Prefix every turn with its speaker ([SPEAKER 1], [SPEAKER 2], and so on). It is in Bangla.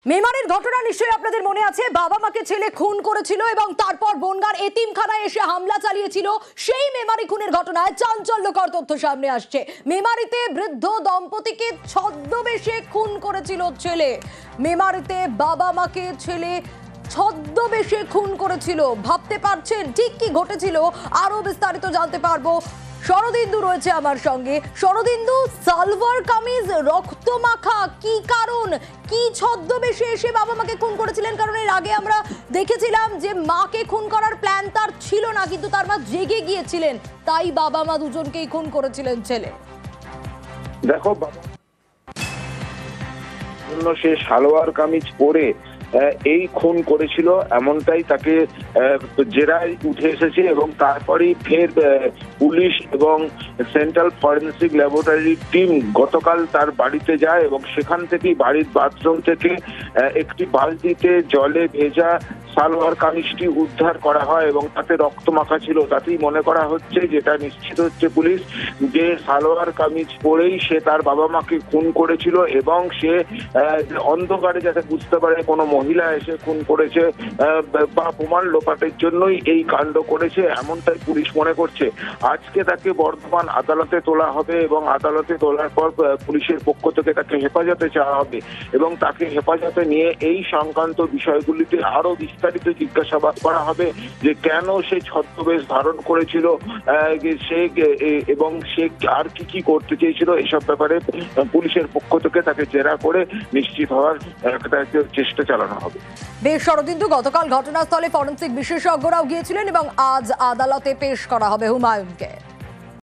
[SPEAKER 1] মেমারির ঘটনা নিশ্চয়ই আপনাদের মনে আছে। বাবা মাকে ছেলে খুন করেছিল এবং তারপর বনগাঁর এতিমখানায় এসে হামলা চালিয়েছিল। সেই মেমারি খুনের ঘটনায় চাঞ্চল্যকর তথ্য সামনে আসছে। মেমারিতে বৃদ্ধ দম্পতিকে ছদ্মবেশে খুন করেছিল ছেলে। মেমারিতে বাবা মাকে ছেলে ছদ্মবেশে খুন করেছিল। ভাবতে পারছেন ঠিক কি ঘটেছিল? আরো বিস্তারিত জানতে পারবো। শরদিন্দু রয়েছে আমার সঙ্গে। শরদিন্দু, সালভার কামিজ রক্তমাখা, কি কারণ? কি ছদ্মবেশে এসে বাবা মাকে খুন করেছিলেন? কারণ এর আগে আমরা দেখেছিলাম যে মাকে খুন করার প্ল্যান তার ছিল না, কিন্তু তার মা জেগে গিয়েছিলেন, তাই বাবা মা দুজনকেই খুন করেছিলেন ছেলে।
[SPEAKER 2] দেখো, বাবা সে সালোয়ার কামিজ পরে এই খুন করেছিল এমনটাই তাকে জেরায় উঠে এসেছে এবং তারপরেই ফের পুলিশ এবং সেন্ট্রাল ফরেন্সিক ল্যাবরেটরির টিম গতকাল তার বাড়িতে যায় এবং সেখান থেকেই বাড়ির বাথরুম থেকে একটি বালতিতে জলে ভেজা সালোয়ার কামিজটি উদ্ধার করা হয় এবং তাতে রক্ত মাখা ছিল। তাতেই মনে করা হচ্ছে, যেটা নিশ্চিত হচ্ছে পুলিশ, যে সালোয়ার কামিজ পরেই সে তার বাবা মাকে খুন করেছিল এবং সে অন্ধকারে যাতে বুঝতে পারে কোনো মহিলা এসে খুন করেছে বা প্রমাণ লোপাটের জন্যই এই কাণ্ড করেছে, এমনটাই পুলিশ মনে করছে। আজকে তাকে বর্ধমান আদালতে তোলা হবে এবং আদালতে তোলার পর পুলিশের পক্ষ থেকে তাকে হেফাজতে চাওয়া হবে এবং তাকে হেফাজতে নিয়ে এই সংক্রান্ত বিষয়গুলিতে আরো বিস্তারিত জিজ্ঞাসাবাদ করা হবে, যে কেন সে ছদ্মবেশ ধারণ করেছিল, সে এবং সে আর কি করতে চেয়েছিল। এসব ব্যাপারে পুলিশের পক্ষ থেকে তাকে জেরা করে নিশ্চিত হওয়ার একটা চেষ্টা চালানো হবে।
[SPEAKER 1] বেশ শরদিন্দু, গতকাল ঘটনাস্থলে ফরেনসিক বিশেষজ্ঞরাও গিয়েছিলেন এবং আজ আদালতে পেশ করা হবে হুমায়ুনকে।